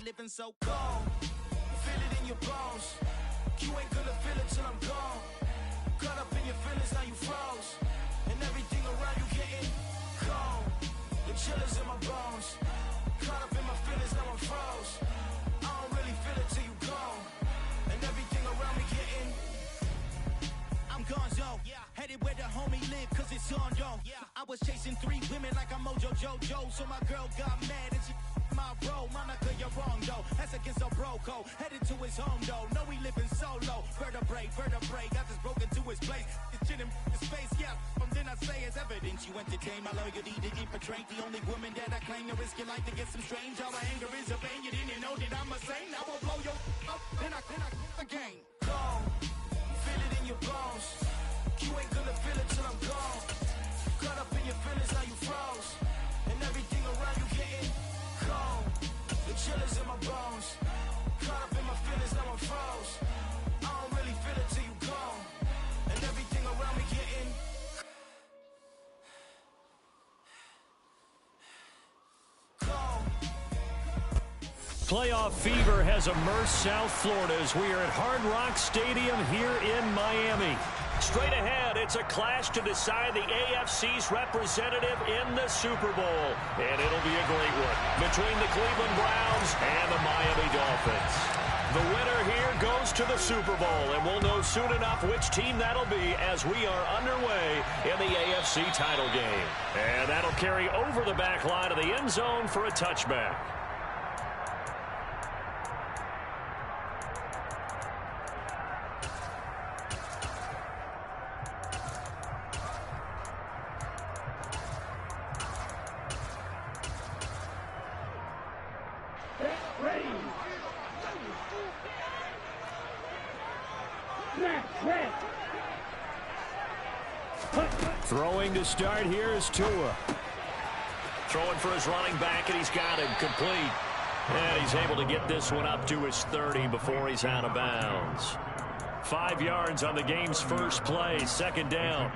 living so cold. Feel it in your bones. You ain't gonna feel it till I'm gone. Caught up in your feelings, now you froze. And everything around you getting cold. The chill is in my bones. Caught up in my feelings, now I'm froze. I don't really feel it till you gone. And everything around me getting. I'm gonzo, headed where the homie live, cause it's on, yo. I was chasing 3 women like I'm Mojo Jojo, so my girl got mad and she my bro. Monica, you're wrong, though. That's against a bro code. Headed to his home, though. No, he living solo. Vertebrae, got this broken to his place. His chin in his face, yeah. From then I say it's evidence you entertain my loyalty to infiltrate. The only woman that I claim to risk your life to get some strange. All my anger is a pain. You didn't know that I'm a saint. I will blow your up, then I again. Gone. Feel it in your bones. You ain't gonna feel it till I'm gone. Caught up in your feelings, now you froze. And everything around you getting cold. The chill is in my bones. Caught up in my feelings, now I'm froze. I don't really feel it till you gone. And everything around me getting cold. Playoff fever has immersed South Florida as we are at Hard Rock Stadium here in Miami. Straight ahead, it's a clash to decide the AFC's representative in the Super Bowl. And it'll be a great one between the Cleveland Browns and the Miami Dolphins. The winner here goes to the Super Bowl, and we'll know soon enough which team that'll be as we are underway in the AFC title game. And that'll carry over the back line of the end zone for a touchback. Throwing to start here is Tua. Throwing for his running back, and he's got him complete. And he's able to get this one up to his 30 before he's out of bounds. 5 yards on the game's first play, second down.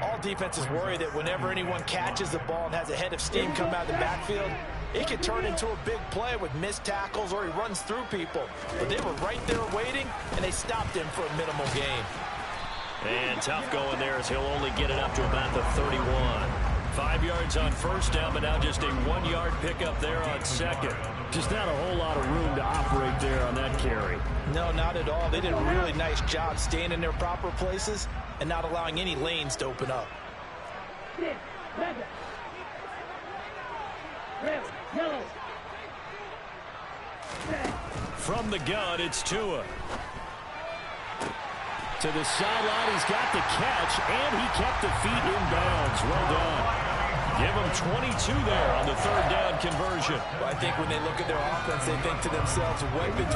All defenses worry that whenever anyone catches the ball and has a head of steam come out of the backfield, it could turn into a big play with missed tackles or he runs through people. But they were right there waiting, and they stopped him for a minimal gain. And tough going there as he'll only get it up to about the 31. 5 yards on first down, but now just a 1-yard pickup there on second. Just not a whole lot of room to operate there on that carry. No, not at all. They did a really nice job staying in their proper places and not allowing any lanes to open up. From the gun, it's Tua. To the sideline, he's got the catch, and he kept the feet in bounds. Well done. Give him 22 there on the third down conversion. Well, I think when they look at their offense, they think to themselves,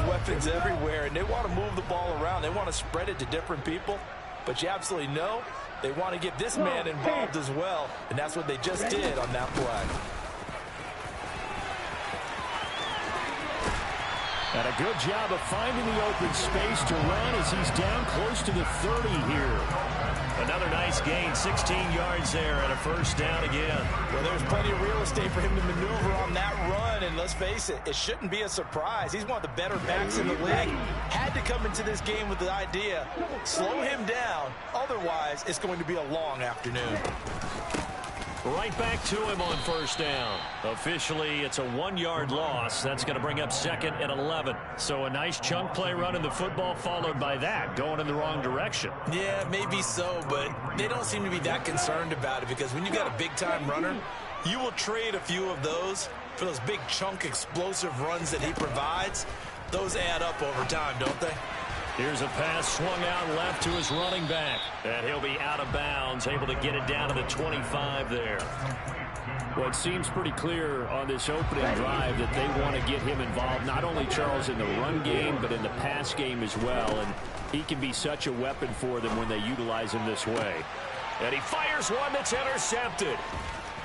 weapons everywhere, and they want to move the ball around. They want to spread it to different people, but you absolutely know they want to get this man involved as well, and that's what they just did on that play. And a good job of finding the open space to run as he's down close to the 30 here. Another nice gain, 16 yards there, and a first down again. Well, there's plenty of real estate for him to maneuver on that run, and let's face it, it shouldn't be a surprise. He's one of the better backs in the league. Had to come into this game with the idea, slow him down, otherwise it's going to be a long afternoon. Right back to him on first down. Officially, it's a 1-yard loss. That's going to bring up second and 11. So a nice chunk play running the football, followed by that, going in the wrong direction. Yeah, maybe so, but they don't seem to be that concerned about it because when you got a big-time runner, you will trade a few of those for those big chunk explosive runs that he provides. Those add up over time, don't they? Here's a pass swung out left to his running back. And he'll be out of bounds, able to get it down to the 25 there. Well, it seems pretty clear on this opening drive that they want to get him involved, not only, Charles, in the run game, but in the pass game as well. And he can be such a weapon for them when they utilize him this way. And he fires one that's intercepted.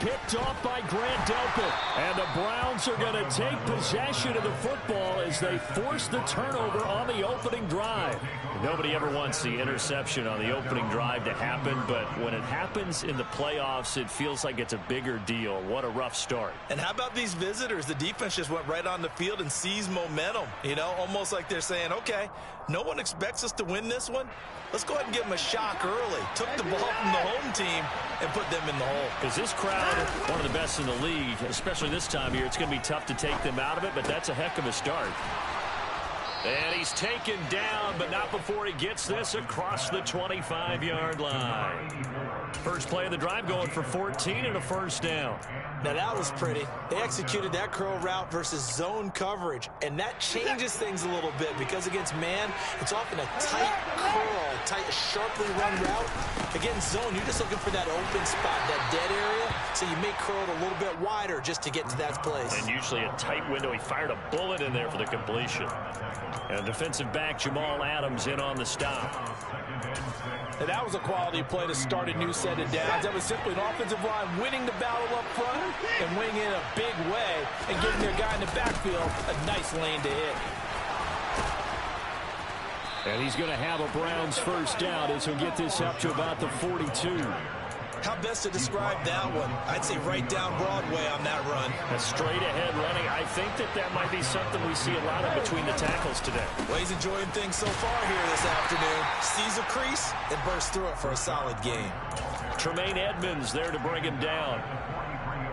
picked off by Grant Delpit. And the Browns are going to take possession of the football as they force the turnover on the opening drive. Nobody ever wants the interception on the opening drive to happen, but when it happens in the playoffs, it feels like it's a bigger deal. What a rough start. And how about these visitors? The defense just went right on the field and seized momentum. You know, almost like they're saying, okay, no one expects us to win this one. Let's go ahead and give them a shock early. Took the ball from the home team and put them in the hole. Because this crowd, one of the best in the league, especially this time of year, it's going to be tough to take them out of it, but that's a heck of a start. And he's taken down, but not before he gets this across the 25-yard line. First play of the drive going for 14 and a first down. Now that was pretty. They executed that curl route versus zone coverage, and that changes things a little bit because against man, it's often a tight curl, tight, sharply run route. Against zone, you're just looking for that open spot, that dead area, so you may curl it a little bit wider just to get to that place. And usually a tight window. He fired a bullet in there for the completion. And defensive back Jamal Adams in on the stop. And that was a quality play to start a new set of downs. That was simply an offensive line winning the battle up front and winning in a big way and giving their guy in the backfield a nice lane to hit. And he's going to have a Browns first down as he'll get this up to about the 42. How best to describe that one? I'd say right down Broadway on that run. A straight-ahead running. I think that might be something we see a lot of between the tackles today. Well, he's enjoying things so far here this afternoon. Sees a crease and bursts through it for a solid game. Tremaine Edmonds there to bring him down.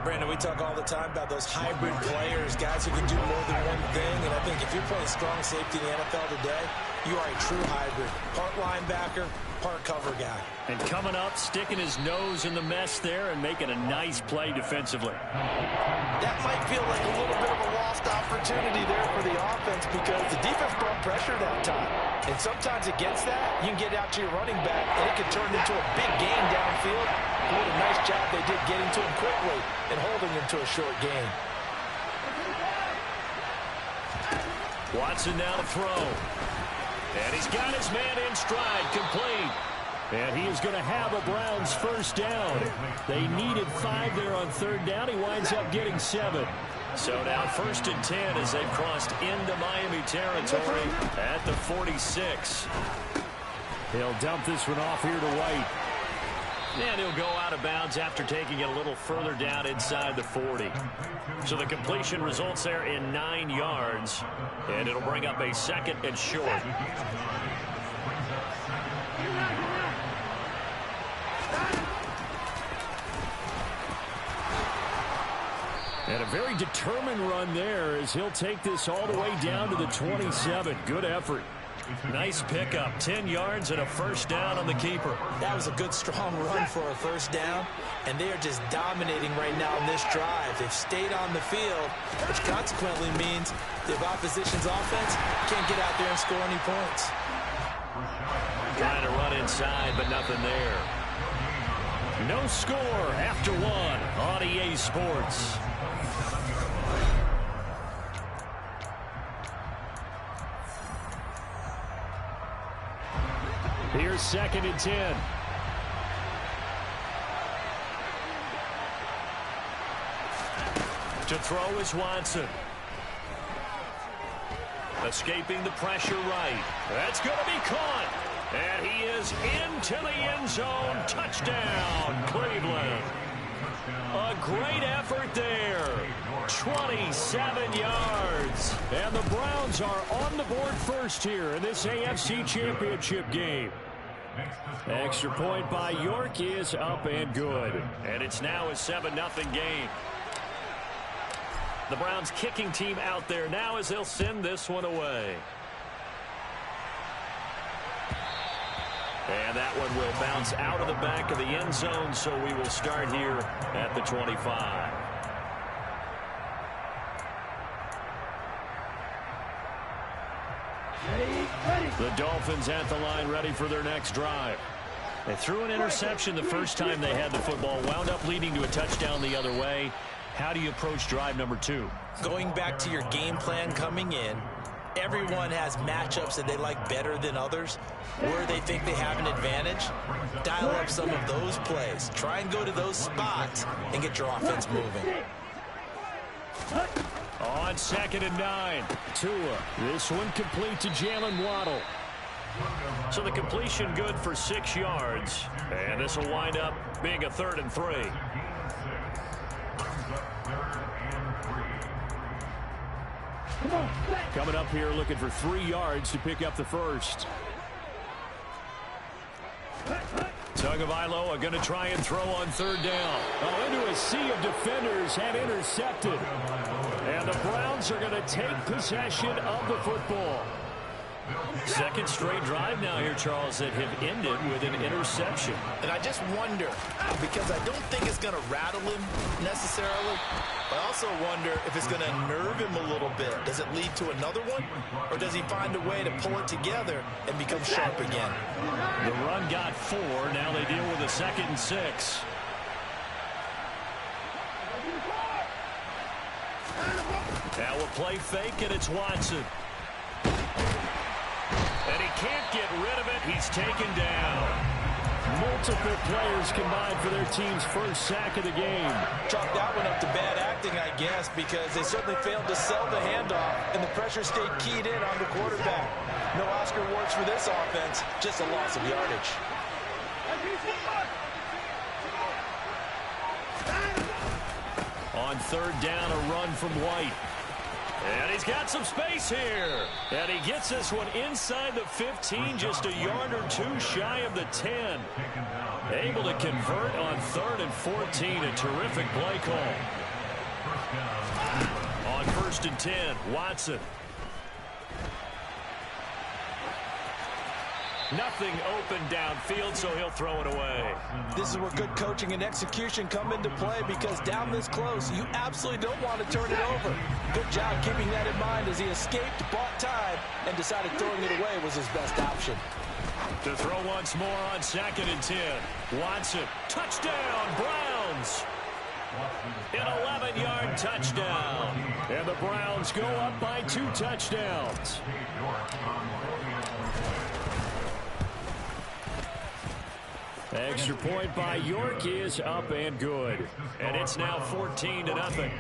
Brandon, we talk all the time about those hybrid players, guys who can do more than one thing. And I think if you're playing strong safety in the NFL today, you are a true hybrid. Part linebacker, part cover guy. And coming up, sticking his nose in the mess there and making a nice play defensively. That might feel like a little bit of a lost opportunity there for the offense because the defense brought pressure that time. And sometimes against that, you can get out to your running back, and it can turn into a big gain downfield. What a nice job they did getting to him quickly and holding him to a short gain. Watson now to throw. And he's got his man in stride, complete. And he is going to have a Browns first down. They needed 5 there on third down. He winds up getting 7. So now 1st and 10 as they've crossed into Miami territory at the 46. He'll dump this one off here to White. And he'll go out of bounds after taking it a little further down inside the 40. So the completion results there in 9 yards. And it'll bring up a 2nd and short. And a very determined run there as he'll take this all the way down to the 27. Good effort. Nice pickup. 10 yards and a first down on the keeper. That was a good, strong run for a first down. And they are just dominating right now in this drive. They've stayed on the field, which consequently means the opposition's offense can't get out there and score any points. Trying to run inside, but nothing there. No score after 1 on EA Sports. Here's 2nd and 10. To throw is Watson. Escaping the pressure right. That's going to be caught. And he is into the end zone. Touchdown, Cleveland. A great effort there. 27 yards. And the Browns are on the board first here in this AFC Championship game. Extra point by York is up and good. And it's now a 7-0 game. The Browns kicking team out there now as they'll send this one away. And that one will bounce out of the back of the end zone, so we will start here at the 25. The Dolphins at the line ready for their next drive. They threw an interception the first time they had the football, wound up leading to a touchdown the other way. How do you approach drive number 2? Going back to your game plan coming in, Everyone has matchups that they like better than others, where they think they have an advantage. Dial up some of those plays. Try and go to those spots and get your offense moving. On 2nd and 9, Tua. This one complete to Jalen Waddle. So the completion good for 6 yards. And this will wind up being a 3rd and 3. Coming up here looking for 3 yards to pick up the first. Tagovailoa going to try and throw on 3rd down. Oh, into a sea of defenders and intercepted. And the Browns are going to take possession of the football. Second straight drive now here, Charles, that have ended with an interception. And I just wonder, because I don't think it's going to rattle him necessarily, but I also wonder if it's going to nerve him a little bit. Does it lead to another one? Or does he find a way to pull it together and become sharp again? The run got 4. Now they deal with a 2nd and 6. Now we'll play fake, and it's Watson. And he can't get rid of it. He's taken down. Multiple players combined for their team's first sack of the game. Chalk that one up to bad acting, I guess, because they certainly failed to sell the handoff, and the pressure stayed keyed in on the quarterback. No Oscar awards for this offense, just a loss of yardage. On 3rd down, a run from White. And he's got some space here. And he gets this one inside the 15, just a yard or 2 shy of the 10. Able to convert on 3rd and 14, a terrific play call. On 1st and 10, Watson. Nothing open downfield, so he'll throw it away. This is where good coaching and execution come into play, because down this close, you absolutely don't want to turn it over. Good job keeping that in mind as he escaped, bought time, and decided throwing it away was his best option. To throw once more on 2nd and 10. Watson, touchdown, Browns. An 11-yard touchdown. And the Browns go up by 2 touchdowns. Extra point by York is up and good. And it's now 14-0.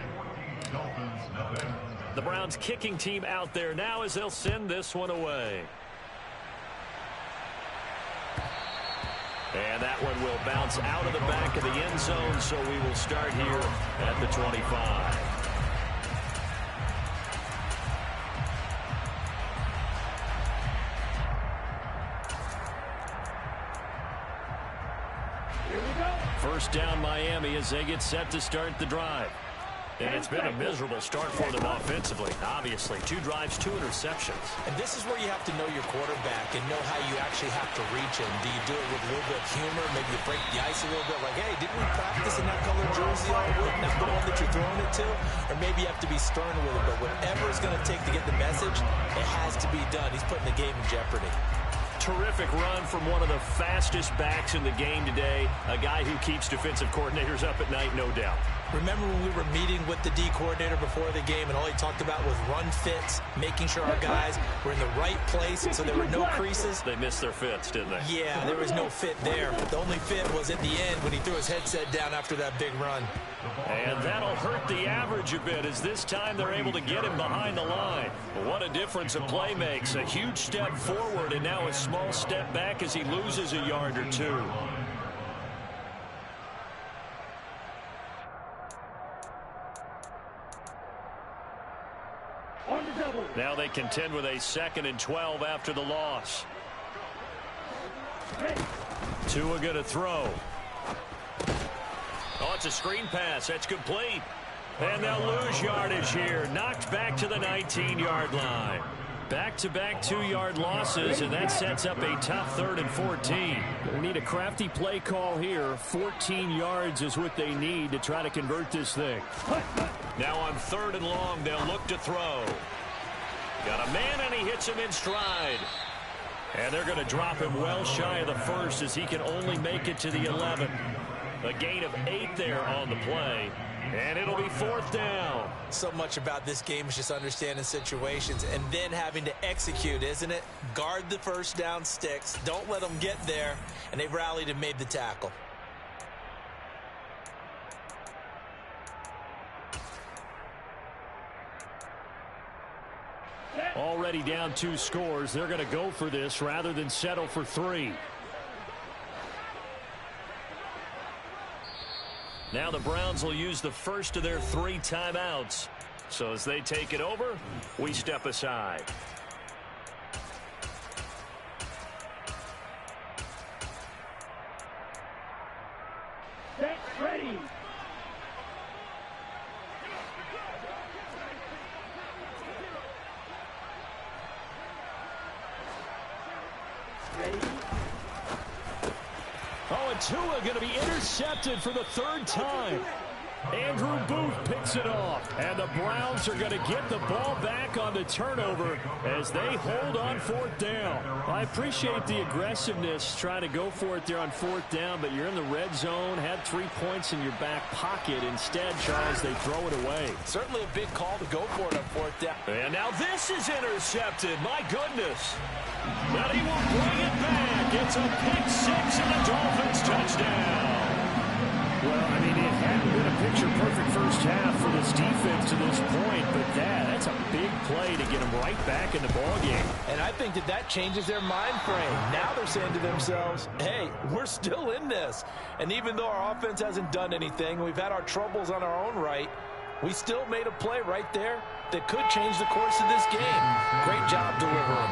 The Browns kicking team out there now as they'll send this one away. And that one will bounce out of the back of the end zone, so we will start here at the 25. First down Miami as they get set to start the drive. And it's been a miserable start for them offensively. Obviously, 2 drives, 2 interceptions. And this is where you have to know your quarterback and know how you actually have to reach him. Do you do it with a little bit of humor? Maybe you break the ice a little bit, like, hey, didn't we practice in that color jersey all week? Not the one that you're throwing it to? Or maybe you have to be stern with it. But whatever it's going to take to get the message, it has to be done. He's putting the game in jeopardy. Terrific run from one of the fastest backs in the game today. A guy who keeps defensive coordinators up at night, no doubt. Remember when we were meeting with the D coordinator before the game and all he talked about was run fits, making sure our guys were in the right place so there were no creases? They missed their fits, didn't they? Yeah, there was no fit there. The only fit was at the end when he threw his headset down after that big run. And that'll hurt the average a bit as this time they're able to get him behind the line. What a difference a play makes. A huge step forward and now a small step back as he loses a yard or 2. Now they contend with a 2nd and 12 after the loss. Tua going to throw. Oh, it's a screen pass. That's complete. And they'll lose yardage here. Knocked back to the 19-yard line. Back-to-back 2-yard losses, and that sets up a tough 3rd and 14. They need a crafty play call here. 14 yards is what they need to try to convert this thing. Now on 3rd and long, they'll look to throw. Got a man, and he hits him in stride. And they're going to drop him well shy of the first as he can only make it to the 11. A gain of 8 there on the play. And it'll be 4th down. So much about this game is just understanding situations and then having to execute, isn't it? Guard the first down sticks. Don't let them get there. And they rallied and made the tackle. Already down 2 scores. They're going to go for this rather than settle for 3. Now the Browns will use the first of their 3 timeouts. So as they take it over, we step aside. Set, ready. Oh, and Tua going to be intercepted for the 3rd time. Andrew Booth picks it off. And the Browns are going to get the ball back on the turnover as they hold on 4th down. I appreciate the aggressiveness trying to go for it there on 4th down, but you're in the red zone, had 3 points in your back pocket. Instead, Charles, they throw it away. Certainly a big call to go for it on 4th down. And now this is intercepted. My goodness. But he will bring it back. It's a pick-6 and a Dolphins touchdown. Well, I mean, it hadn't been a picture-perfect first half for this defense to this point, but that's a big play to get them right back in the ballgame. And I think that changes their mind frame. Now they're saying to themselves, hey, we're still in this. And even though our offense hasn't done anything, we've had our troubles on our own right, we still made a play right there that could change the course of this game. Great job delivering.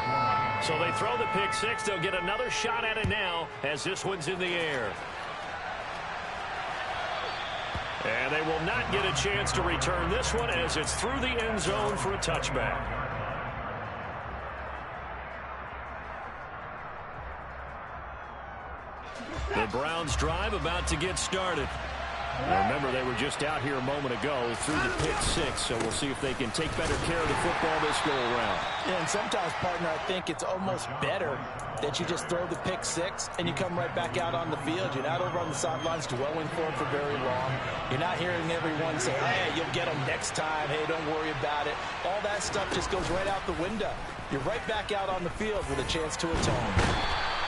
So they throw the pick-6. They'll get another shot at it now as this one's in the air. And they will not get a chance to return this one as it's through the end zone for a touchback. The Browns drive about to get started. Now remember, they were just out here a moment ago through the pick-6, so we'll see if they can take better care of the football this go-around. Yeah, and sometimes, partner, I think it's almost better that you just throw the pick-6 and you come right back out on the field. You're not over on the sidelines dwelling for it for very long. You're not hearing everyone say, hey, you'll get them next time. Hey, don't worry about it. All that stuff just goes right out the window. You're right back out on the field with a chance to atone.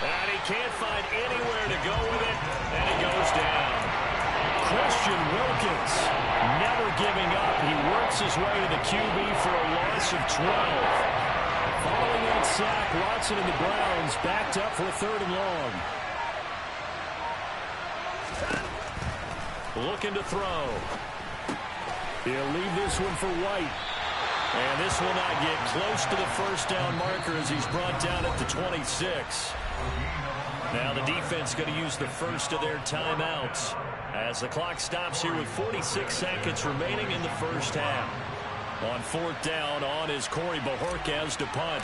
And he can't find anywhere to go with it, and it goes down. Christian Wilkins never giving up. He works his way to the QB for a loss of 12. Following that sack, Watson and the Browns backed up for a 3rd and long. Looking to throw. He'll leave this one for White. And this will not get close to the first down marker as he's brought down at the 26. Now the defense going to use the first of their timeouts as the clock stops here with 46 seconds remaining in the first half. On 4th down, on is Corey Bojorquez to punt.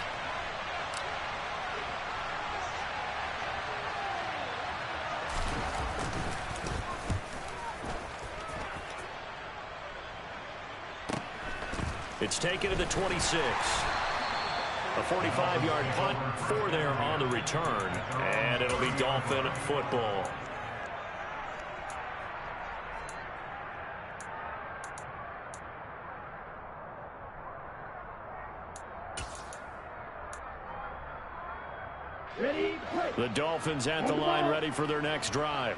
It's taken to the 26. A 45-yard punt, 4 there on the return, and it'll be Dolphin football. The Dolphins at the line ready for their next drive.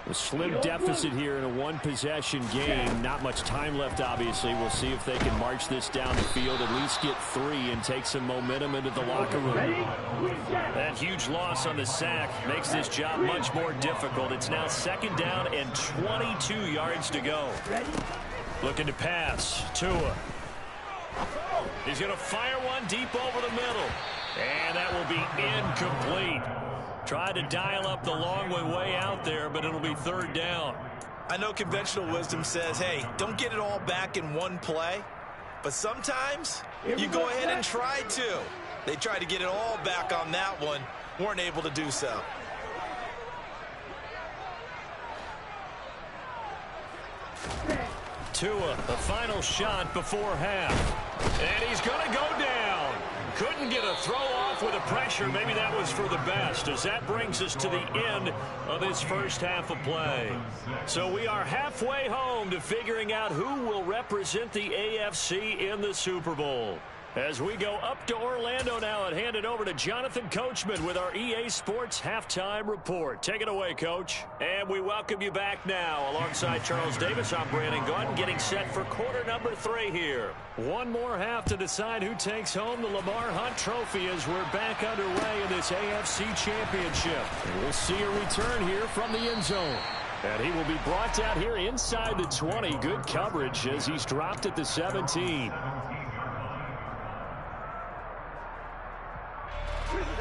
A slim deficit here in a one-possession game. Not much time left, obviously. We'll see if they can march this down the field, at least get 3 and take some momentum into the locker room. That huge loss on the sack makes this job much more difficult. It's now 2nd down and 22 yards to go. Looking to pass. Tua. He's going to fire one deep over the middle. And that will be incomplete. Tried to dial up the long way out there, but it'll be 3rd down. I know conventional wisdom says, hey, don't get it all back in one play. But sometimes you go ahead and try to. They tried to get it all back on that one. Weren't able to do so. Tua, the final shot before half. And he's going to go down. Couldn't get a throw off with the pressure, maybe that was for the best, as that brings us to the end of this first half of play. So we are halfway home to figuring out who will represent the AFC in the Super Bowl. As we go up to Orlando now and hand it over to Jonathan Coachman with our EA Sports Halftime Report. Take it away, Coach. And we welcome you back now. Alongside Charles Davis, I'm Brandon Gunn, getting set for quarter number 3 here. One more half to decide who takes home the Lamar Hunt Trophy as we're back underway in this AFC Championship. And we'll see a return here from the end zone. And he will be brought down here inside the 20. Good coverage as he's dropped at the 17.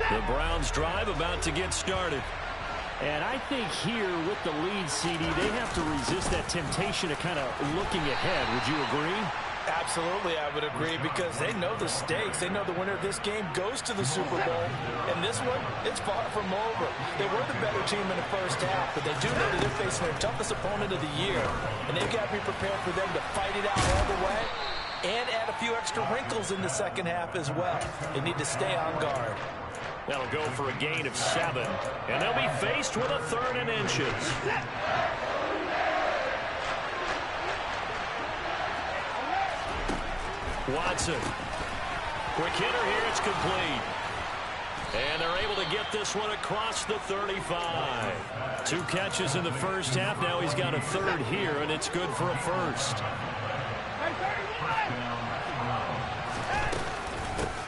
The Browns drive about to get started. And I think here with the lead, CD, they have to resist that temptation of kind of looking ahead. Would you agree? Absolutely, I would agree, because they know the stakes. They know the winner of this game goes to the Super Bowl. And this one, it's far from over. They were the better team in the first half, but they do know that they're facing their toughest opponent of the year. And they've got to be prepared for them to fight it out all the way and add a few extra wrinkles in the second half as well. They need to stay on guard. That'll go for a gain of 7. And they'll be faced with a 3rd and inches. Watson. Quick hitter here. It's complete. And they're able to get this one across the 35. 2 catches in the first half. Now he's got a 3rd here, and it's good for a 1st.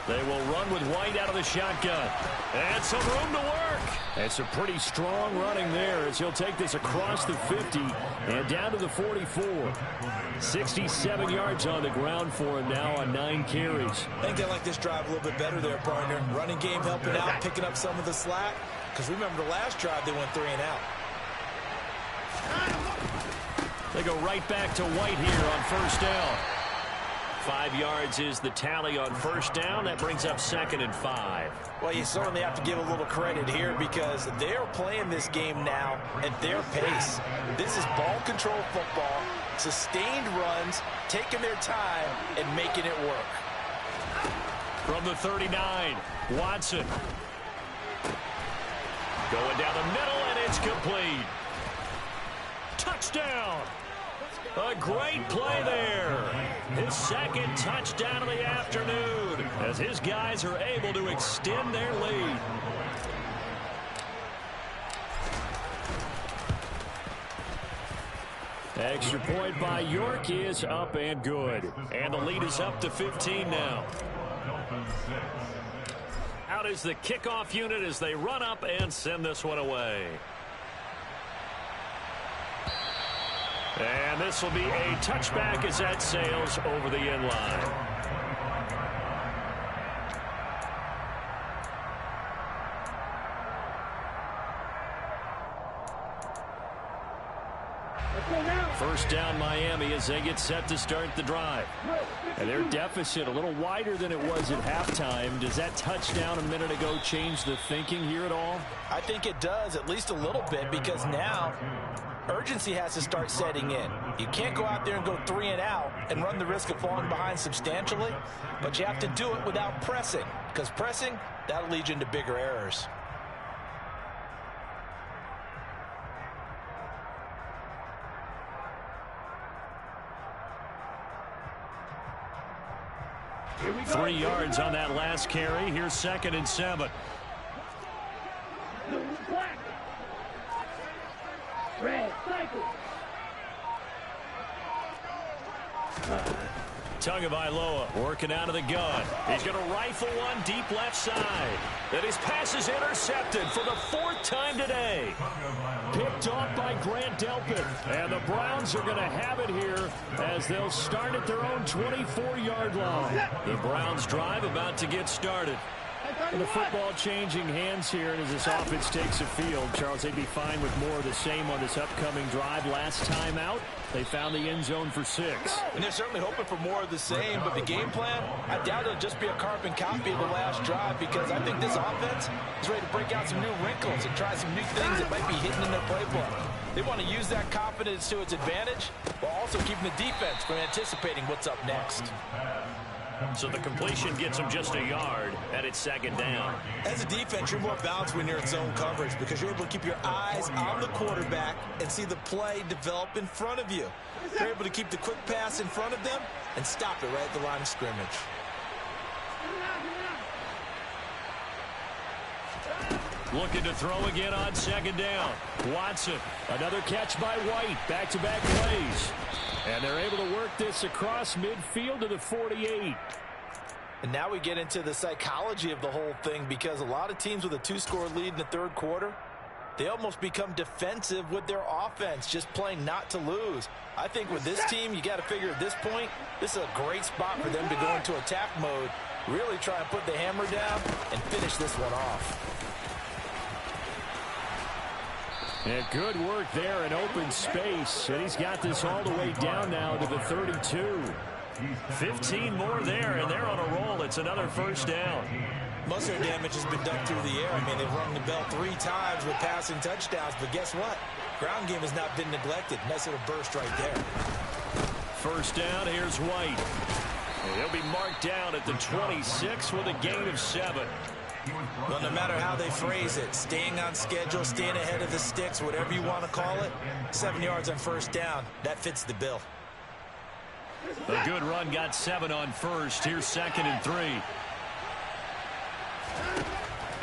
They will run with White out of the shotgun. And some room to work. It's a pretty strong running there as he'll take this across the 50 and down to the 44. 67 yards on the ground for him now on 9 carries. I think they like this drive a little bit better there, partner. Running game helping out, picking up some of the slack. Because remember, the last drive they went 3 and out. They go right back to White here on first down. 5 yards is the tally on first down. That brings up 2nd and 5. Well, you certainly have to give a little credit here because they're playing this game now at their pace. This is ball control football, sustained runs, taking their time, and making it work. From the 39, Watson. Going down the middle, and it's complete. Touchdown! A great play there. His 2nd touchdown of the afternoon as his guys are able to extend their lead. Extra point by York is up and good. And the lead is up to 15 now. Out is the kickoff unit as they run up and send this one away. And this will be a touchback as that sails over the end line. First down Miami as they get set to start the drive. And their deficit a little wider than it was at halftime. Does that touchdown a minute ago change the thinking here at all? I think it does, at least a little bit, because now urgency has to start setting in. You can't go out there and go 3 and out and run the risk of falling behind substantially, but you have to do it without pressing, because pressing, that'll lead you into bigger errors. Here we go. 3 yards on that last carry. Here's 2nd and 7. Black. Red, cycle. Tagovailoa working out of the gun. He's going to rifle one deep left side. Then his pass is intercepted for the 4th time today. Picked off by Grant Delpit. And the Browns are going to have it here as they'll start at their own 24-yard line. The Browns drive about to get started. And the football changing hands here, and as this offense takes the field, Charles, they'd be fine with more of the same on this upcoming drive. Last time out, they found the end zone for 6. And they're certainly hoping for more of the same, but the game plan, I doubt it'll just be a carbon copy of the last drive, because I think this offense is ready to break out some new wrinkles and try some new things that might be hidden in their playbook. They want to use that confidence to its advantage while also keeping the defense from anticipating what's up next. So the completion gets him just a yard, and it's second down. As a defense, you're more balanced when you're in zone coverage because you're able to keep your eyes on the quarterback and see the play develop in front of you. You're able to keep the quick pass in front of them and stop it right at the line of scrimmage. Looking to throw again on second down. Watson, another catch by White. Back-to-back plays. And they're able to work this across midfield to the 48. And now we get into the psychology of the whole thing because a lot of teams with a two-score lead in the third quarter, they almost become defensive with their offense, just playing not to lose. I think with this team, you got to figure at this point, this is a great spot for them to go into attack mode, really try and put the hammer down and finish this one off. And good work there in open space. And he's got this all the way down now to the 32. 15 more there, and they're on a roll. It's another first down. Most of their damage has been done through the air. I mean, they've rung the bell 3 times with passing touchdowns. But guess what? Ground game has not been neglected. Nice little burst right there. First down, here's White. And he'll be marked down at the 26 with a gain of 7. Well, no matter how they phrase it, staying on schedule, staying ahead of the sticks, whatever you want to call it, 7 yards on first down, that fits the bill. A good run got 7 on first. Here's 2nd and 3.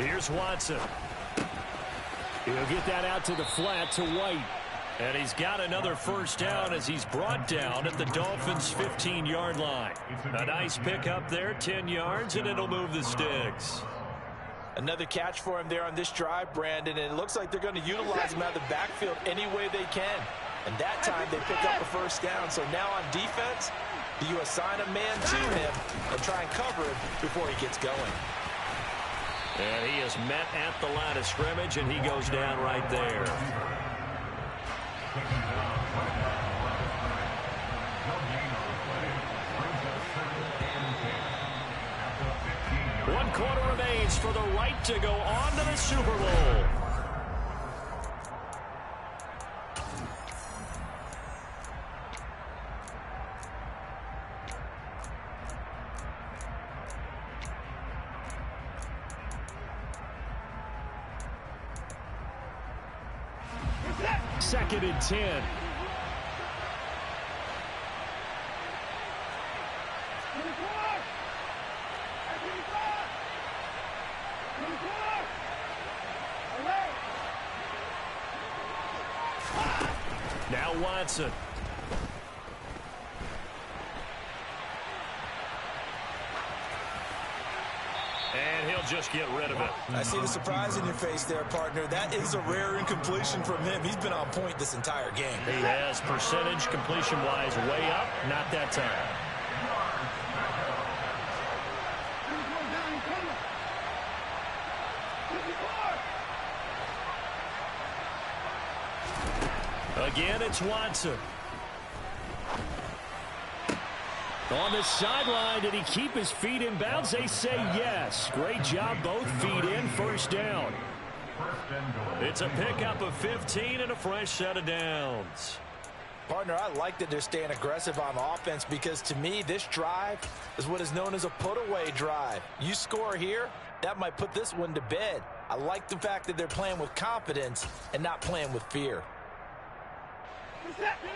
Here's Watson. He'll get that out to the flat to White. And he's got another first down as he's brought down at the Dolphins' 15-yard line. A nice pickup there, 10 yards, and it'll move the sticks. Another catch for him there on this drive, Brandon, and it looks like they're going to utilize him out of the backfield any way they can. And that time they pick up a first down. So now on defense, do you assign a man to him and try and cover him before he gets going? And he is met at the line of scrimmage, and he goes down right there. One quarter remains for the right to go on to the Super Bowl. Second and 10. Now Watson. And he'll just get rid of it. I see the surprise in your face there, partner. That is a rare incompletion from him. He's been on point this entire game. He has percentage completion-wise way up. Not that time. Again, it's Watson. On the sideline, did he keep his feet in bounds? They say yes. Great job, both feet in, first down. It's a pickup of 15 and a fresh set of downs. Partner, I like that they're staying aggressive on offense because to me, this drive is what is known as a put-away drive. You score here, that might put this one to bed. I like the fact that they're playing with confidence and not playing with fear.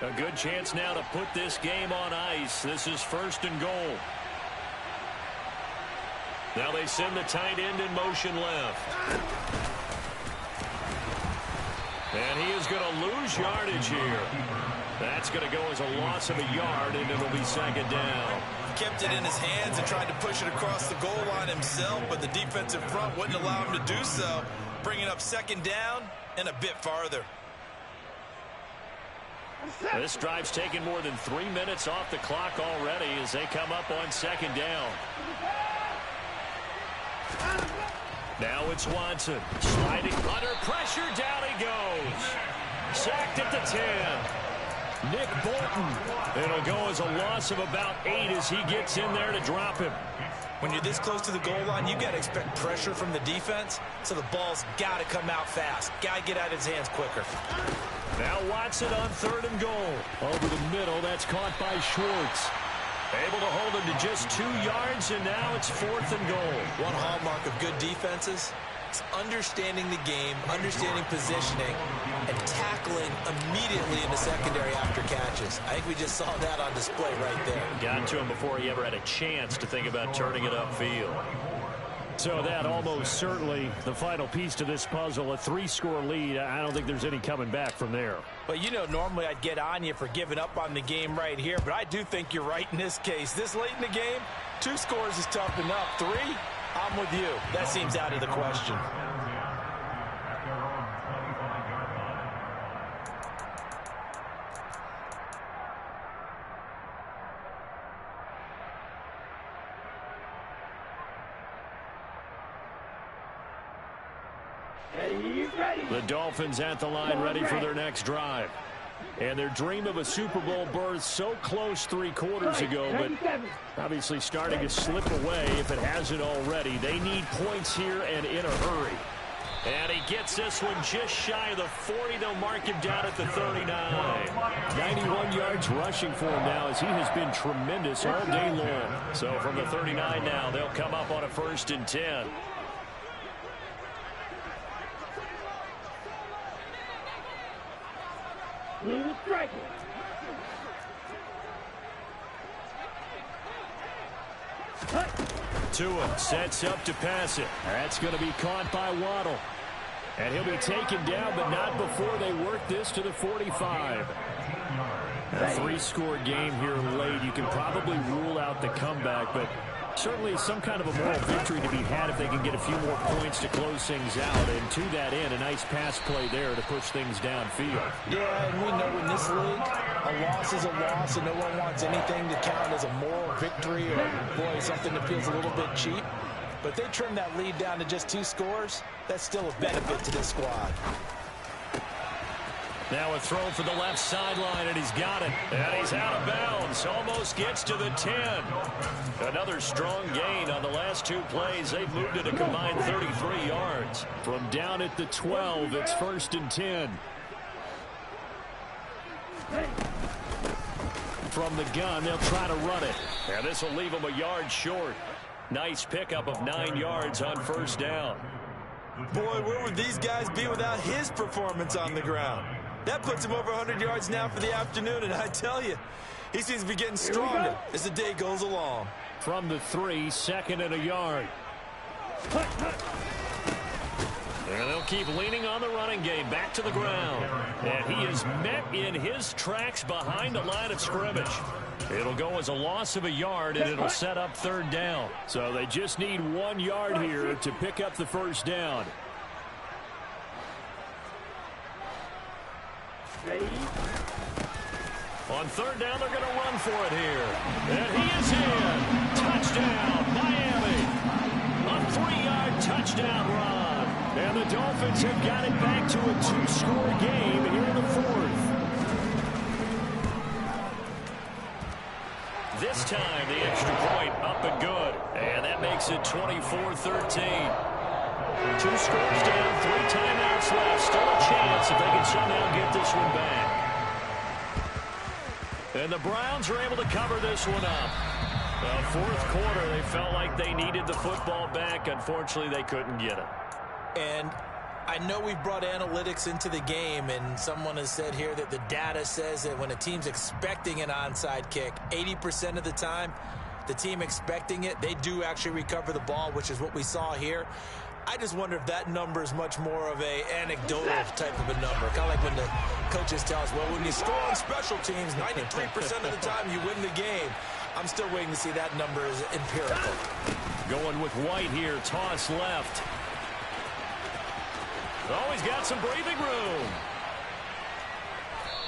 A good chance now to put this game on ice. This is 1st and goal. Now they send the tight end in motion left. And he is going to lose yardage here. That's going to go as a loss of a yard, and it'll be 2nd down. He kept it in his hands and tried to push it across the goal line himself, but the defensive front wouldn't allow him to do so, bringing up 2nd down and a bit farther. This drive's taken more than 3 minutes off the clock already as they come up on 2nd down. Now it's Watson. Sliding under pressure. Down he goes. Sacked at the 10. Nick Bolton. It'll go as a loss of about 8 as he gets in there to drop him. When you're this close to the goal line, you got to expect pressure from the defense, so the ball's got to come out fast. Got to get out of his hands quicker. Now Watson on 3rd and goal. Over the middle, that's caught by Schwartz. Able to hold him to just 2 yards, and now it's 4th and goal. One hallmark of good defenses is understanding the game, understanding positioning, and tackling immediately in the secondary after catches. I think we just saw that on display right there. Got to him before he ever had a chance to think about turning it upfield. So that almost certainly the final piece to this puzzle, a 3-score lead. I don't think there's any coming back from there. But, you know, normally I'd get on you for giving up on the game right here, but I do think you're right in this case. This late in the game, 2 scores is tough enough. 3, I'm with you. That seems out of the question. The Dolphins at the line ready for their next drive. And their dream of a Super Bowl berth so close 3 quarters ago, but obviously starting to slip away if it hasn't already. They need points here and in a hurry. And he gets this one just shy of the 40. They'll mark him down at the 39. 91 yards rushing for him now as he has been tremendous all day long. So from the 39 now, they'll come up on a 1st and 10. Tua sets up to pass it. That's going to be caught by Waddle. And he'll be taken down, but not before they work this to the 45. A 3-score game here late. You can probably rule out the comeback, but certainly some kind of a moral victory to be had if they can get a few more points to close things out. And to that end, a nice pass play there to push things downfield. Yeah, and we know in this league, a loss is a loss, and no one wants anything to count as a moral victory or, boy, something that feels a little bit cheap. But they trim that lead down to just 2 scores. That's still a benefit to this squad. Now a throw for the left sideline, and he's got it. And he's out of bounds. Almost gets to the 10. Another strong gain on the last 2 plays. They've moved it a combined 33 yards. From down at the 12, it's 1st and 10. From the gun, they'll try to run it. And this will leave them a yard short. Nice pickup of 9 yards on 1st down. Boy, where would these guys be without his performance on the ground? That puts him over 100 yards now for the afternoon, and I tell you, he seems to be getting stronger as the day goes along. From the 3, 2nd and a yard. And they'll keep leaning on the running game. Back to the ground. And he is met in his tracks behind the line of scrimmage. It'll go as a loss of a yard, and it'll set up 3rd down. So they just need 1 yard here to pick up the 1st down. On 3rd down, they're going to run for it here. And he is in. Touchdown, Miami. A 3-yard touchdown run. And the Dolphins have got it back to a 2-score game here in the 4th. This time, the extra point up and good. And that makes it 24-13. 2 scores down, 3 timeouts left. Still a chance if they can somehow get this one back. And the Browns are able to cover this one up. The 4th quarter, they felt like they needed the football back. Unfortunately, they couldn't get it. And I know we've brought analytics into the game, and someone has said here that the data says that when a team's expecting an onside kick, 80% of the time, the team expecting it, they do actually recover the ball, which is what we saw here. I just wonder if that number is much more of a anecdotal type of a number. Kind of like when the coaches tell us, well, when you score on special teams, 93% of the time you win the game. I'm still waiting to see that number is empirical. Going with White here, toss left. Oh, he's got some breathing room.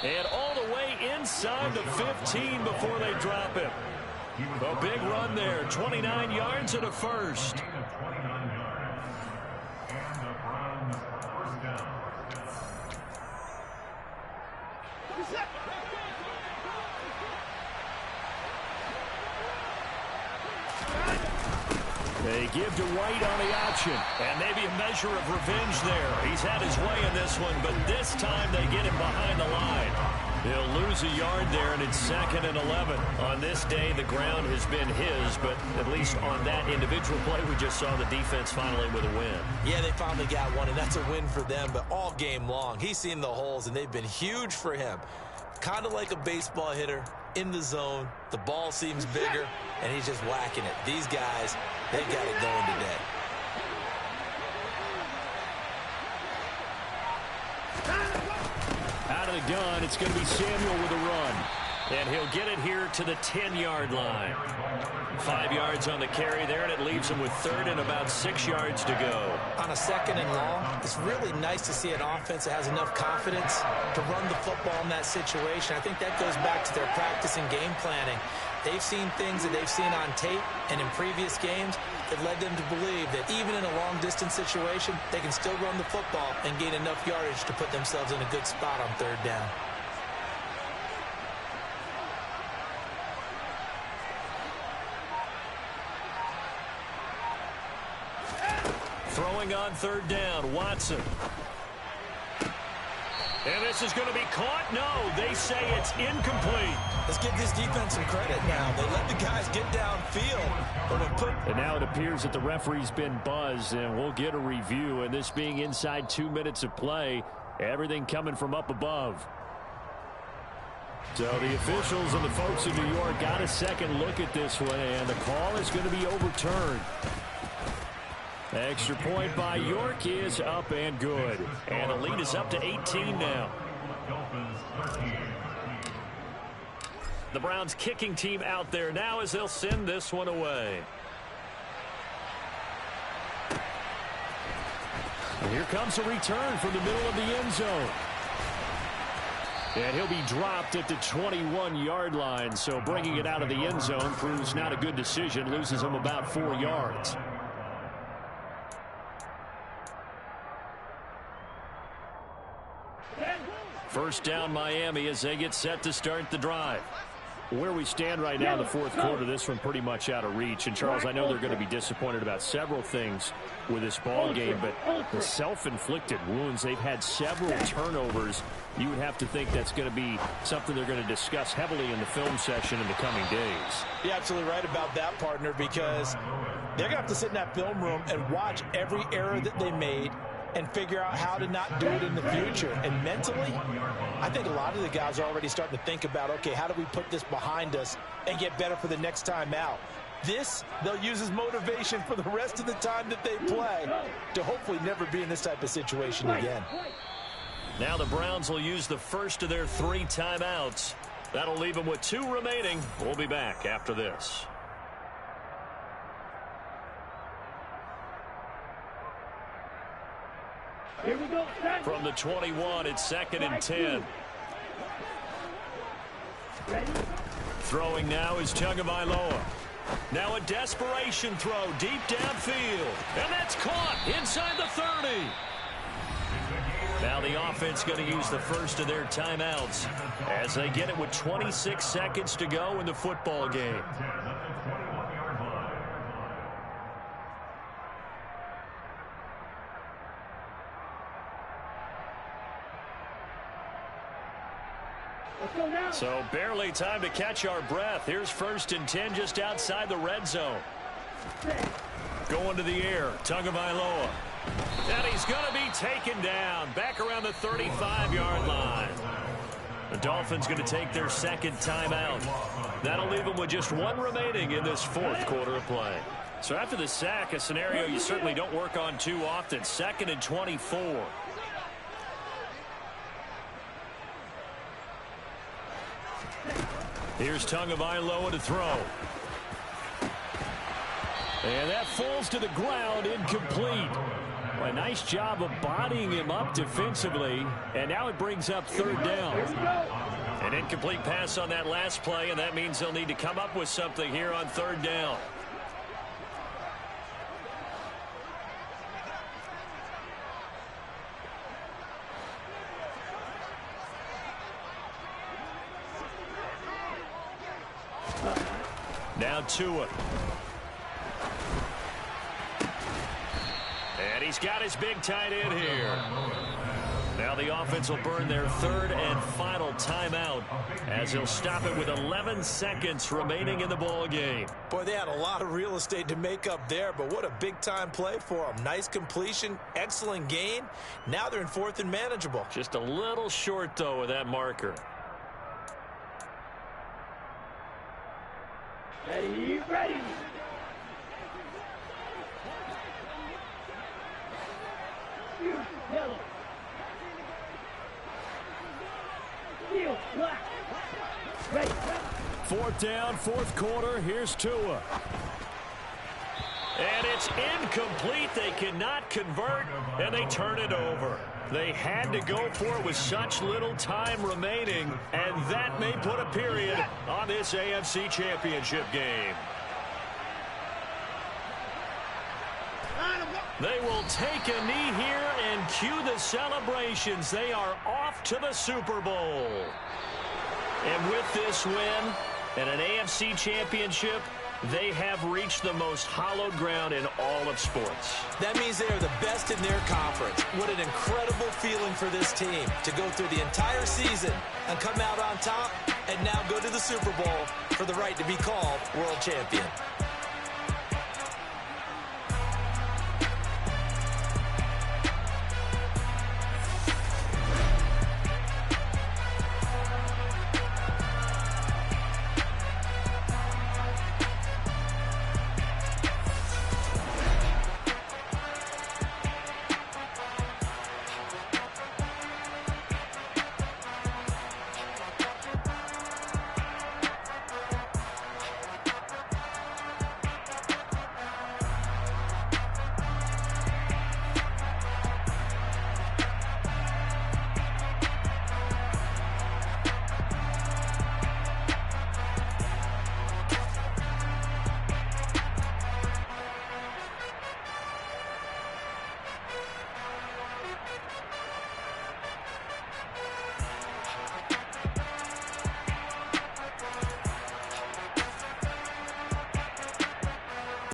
And all the way inside the 15 before they drop him. A big run there, 29 yards and a 1st. They give to White on the option. And maybe a measure of revenge there. He's had his way in this one, but this time they get him behind the line. He'll lose a yard there, and it's 2nd and 11. On this day, the ground has been his, but at least on that individual play, we just saw the defense finally with a win. Yeah, they finally got one, and that's a win for them, but all game long, he's seen the holes, and they've been huge for him. Kind of like a baseball hitter in the zone. The ball seems bigger, and he's just whacking it. These guys, they've got it going today. Out of the gun, it's going to be Samuel with a run. And he'll get it here to the 10-yard line. 5 yards on the carry there, and it leaves him with 3rd and about 6 yards to go. On a 2nd and long, it's really nice to see an offense that has enough confidence to run the football in that situation. I think that goes back to their practice and game planning. They've seen things that they've seen on tape and in previous games that led them to believe that even in a long-distance situation, they can still run the football and gain enough yardage to put themselves in a good spot on 3rd down. Throwing on 3rd down, Watson. And this is going to be caught? No, they say it's incomplete. Let's give this defense some credit now. They let the guys get downfield. And now it appears that the referee's been buzzed, and we'll get a review. And this being inside 2 minutes of play, everything coming from up above. So the officials and the folks in New York got a second look at this one, and the call is going to be overturned. Extra point by York is up and good. And the lead is up to 18 now. The Browns kicking team out there now as they'll send this one away. And here comes a return from the middle of the end zone. And he'll be dropped at the 21-yard line. So bringing it out of the end zone proves not a good decision. Loses him about 4 yards. First down Miami as they get set to start the drive. Where we stand right now in the 4th quarter, this one pretty much out of reach. And, Charles, I know they're going to be disappointed about several things with this ball game, but the self-inflicted wounds, they've had several turnovers. You would have to think that's going to be something they're going to discuss heavily in the film session in the coming days. You're absolutely right about that, partner, because they're going to have to sit in that film room and watch every error that they made and figure out how to not do it in the future. And mentally, I think a lot of the guys are already starting to think about, okay, how do we put this behind us and get better for the next time out? This, they'll use as motivation for the rest of the time that they play to hopefully never be in this type of situation again. Now the Browns will use the first of their 3 timeouts. That'll leave them with 2 remaining. We'll be back after this. Here we go. From the 21, it's 2nd and 10. Throwing now is Tagovailoa. Now a desperation throw deep downfield. And that's caught inside the 30. Now the offense going to use the first of their timeouts as they get it with 26 seconds to go in the football game. So barely time to catch our breath. Here's 1st and 10 just outside the red zone. Going to the air, Tagovailoa. And he's going to be taken down back around the 35-yard line. The Dolphins going to take their 2nd timeout. That'll leave them with just 1 remaining in this 4th quarter of play. So after the sack, a scenario you certainly don't work on too often. 2nd and 24. Here's Tagovailoa to throw. And that falls to the ground, incomplete. Well, a nice job of bodying him up defensively. And now it brings up 3rd down. An incomplete pass on that last play, and that means they'll need to come up with something here on 3rd down. Now Tua. And he's got his big tight end here. Now the offense will burn their third and final timeout as he'll stop it with 11 seconds remaining in the ball game. Boy, they had a lot of real estate to make up there, but what a big-time play for them. Nice completion, excellent gain. Now they're in fourth and manageable. Just a little short, though, with that marker. Ready, ready. Yellow. Steel, black. Ready. Fourth down, fourth quarter. Here's Tua. And it's incomplete. They cannot convert, and they turn it over. They had to go for it with such little time remaining, and that may put a period on this AFC Championship game. They will take a knee here and cue the celebrations. They are off to the Super Bowl. And with this win and an AFC Championship, they have reached the most hallowed ground in all of sports. That means they are the best in their conference. What an incredible feeling for this team to go through the entire season and come out on top and now go to the Super Bowl for the right to be called world champion.